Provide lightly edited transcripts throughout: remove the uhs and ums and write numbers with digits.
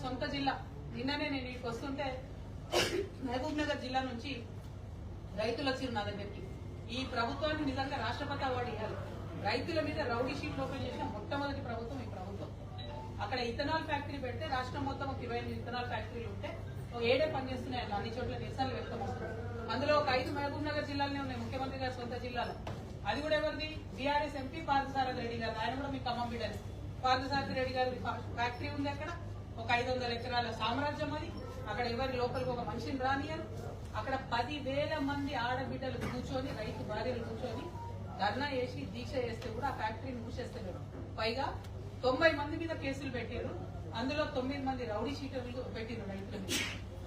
సొంత జిల్లా. నిన్ననే నేను ఇక్కడికి వస్తుంటే మహబూబ్ నగర్ జిల్లా నుంచి రైతులు వచ్చి నా దగ్గరికి. ఈ ప్రభుత్వాన్ని నిజంగా రాష్ట్రపతి అవార్డు ఇవ్వాలి. రైతుల మీద రౌడీ షీట్లు ఓపెన్ చేసిన మొట్టమొదటి ప్రభుత్వం ఈ ప్రభుత్వం. అక్కడ ఇథనాల్ ఫ్యాక్టరీ పెడితే రాష్ట్రం మొత్తం ఒక 28 ఇథనాల్ ఫ్యాక్టరీలు ఉంటే ఒక 7 పనిచేస్తున్నాయి. అన్ని చోట్ల నిరసనలు వ్యక్తమవుతున్నాయి. అందులో ఒక 5 మహబూబ్ నగర్ జిల్లాలోనే ఉన్నాయి, ముఖ్యమంత్రి గారి సొంత జిల్లాలో. అది కూడా ఎవరిది? బీఆర్ఎస్ ఎంపీ పార్థసారథి రెడ్డి గారు. ఆయన కూడా మీ ఖమ్మం బిడ్డని. పార్థసారథి రెడ్డి గారి ఫ్యాక్టరీ ఉంది అక్కడ. ఒక 500 ఎకరాల సామ్రాజ్యం అది. అక్కడ ఎవరి లోపలికి ఒక మనిషిని రానియరు. అక్కడ 10,000 మంది ఆడబిడ్డలు కూర్చొని, రైతు భార్యలు కూర్చొని ధర్నా చేసి దీక్ష చేస్తే కూడా ఆ ఫ్యాక్టరీని మూసేస్తలేరు. పైగా 90 మంది మీద కేసులు పెట్టారు. అందులో 9 మంది రౌడీ షీటర్లు పెట్టిరు రైతుల మీద.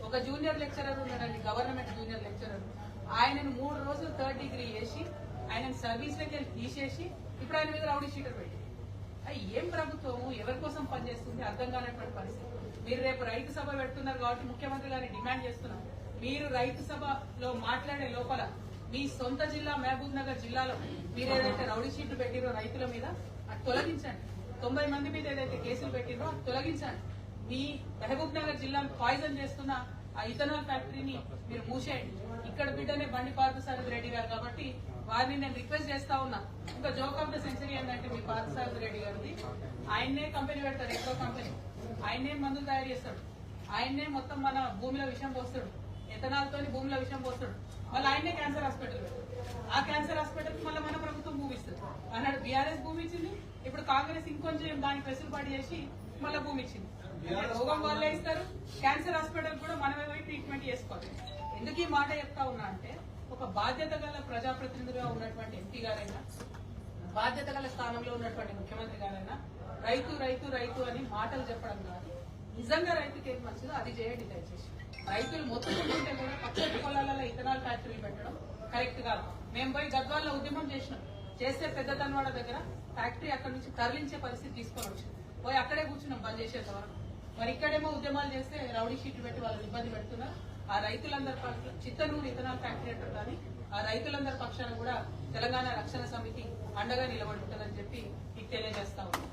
ఒక జూనియర్ లెక్చరర్ ఉన్నాడండి, గవర్నమెంట్ జూనియర్ లెక్చరర్. ఆయనను 3 రోజులు 3rd డిగ్రీ చేసి ఆయన సర్వీస్ లకి తీసేసి ఇప్పుడు ఆయన మీద రౌడీ షీటర్ పెట్టి. ఏం ప్రభుత్వం ఎవరి కోసం పనిచేస్తుంది అర్థం కానటువంటి పరిస్థితి. మీరు రేపు రైతు సభ పెడుతున్నారు కాబట్టి ముఖ్యమంత్రి గారిని డిమాండ్ చేస్తున్నారు, మీరు రైతు సభలో మాట్లాడే లోపల మీ సొంత జిల్లా మహబూబ్ నగర్ జిల్లాలో మీరు ఏదైతే రౌడీ షీట్లు పెట్టిరో రైతుల మీద అది తొలగించండి. 90 మంది మీద ఏదైతే కేసులు పెట్టిరో అది తొలగించండి. మీ మహబూబ్ నగర్ జిల్లాను పాయిజన్ చేస్తున్న ఆ ఇథనాల్ ఫ్యాక్టరీని మీరు మూసేయండి. ఇక్కడ బిడ్డనే బండి పార్థసారథి రెడ్డి గారు కాబట్టి వారిని నేను రిక్వెస్ట్ చేస్తా ఉన్నా. ఇంకా జోక్ ఆఫ్ ద సెంచరీ ఏంటంటే మీ పార్థసారథి రెడ్డి గారిది, ఆయన్నే కంపెనీ పెడతారు, ఎక్కడో కంపెనీ. ఆయన్నే మందులు తయారు చేస్తాడు, ఆయన్నే మొత్తం మన భూమిలో విషయం పోస్తాడు, ఎథనాల్ తోని భూమిలో విషయం పోస్తాడు. మళ్ళీ ఆయన్నే క్యాన్సర్ హాస్పిటల్ పెడతాడు. ఆ క్యాన్సర్ హాస్పిటల్ మళ్ళీ మన ప్రభుత్వం భూమి ఇస్తుంది. అన్నాడు బీఆర్ఎస్ భూమి ఇచ్చింది, ఇప్పుడు కాంగ్రెస్ ఇంకొంచెం దానికి వెసులుబాటు చేసి మళ్ళీ భూమి ఇచ్చింది. రోగం వాళ్ళే ఇస్తారు. క్యాన్సర్ హాస్పిటల్ కూడా మనమే పోయి ట్రీట్మెంట్ చేసుకోవాలి. ఎందుకు ఈ మాట చెప్తా ఉన్నా అంటే, ఒక బాధ్యత గల ప్రజాప్రతినిధిగా ఉన్నటువంటి ఎంపీ గారైనా, బాధ్యత గల స్థానంలో ఉన్నటువంటి ముఖ్యమంత్రి గారైనా రైతు రైతు రైతు అని మాటలు చెప్పడం కాదు, నిజంగా రైతుకి ఏం మంచిదో అది చేయండి దయచేసి. రైతులు మొత్తుకుంటుంటే కూడా పచ్చటి పొలాలలో ఇథనాల్ ఫ్యాక్టరీలు పెట్టడం కరెక్ట్ కాదు. మేము పోయి గద్వాల్లో ఉద్యమం చేసినాం, చేస్తే పెద్ద తన్వాడ దగ్గర ఫ్యాక్టరీ అక్కడి నుంచి తరలించే పరిస్థితి తీసుకొని వచ్చింది. పోయి అక్కడే కూర్చున్నాం బంద్ చేసేంత వరకు. మరి ఇక్కడేమో ఉద్యమాలు చేస్తే రౌడీ షీట్లు పెట్టి వాళ్ళని ఇబ్బంది పెడుతున్నారు. ఆ రైతులందరి పక్షాన చిత్తనూరు ఇథనాల్ ఫ్యాక్టరీ అంటారు కానీ ఆ రైతులందరి పక్షాన కూడా తెలంగాణ రక్షణ సమితి అండగా నిలబడి ఉంటుందని చెప్పి మీకు తెలియజేస్తా ఉన్నాం.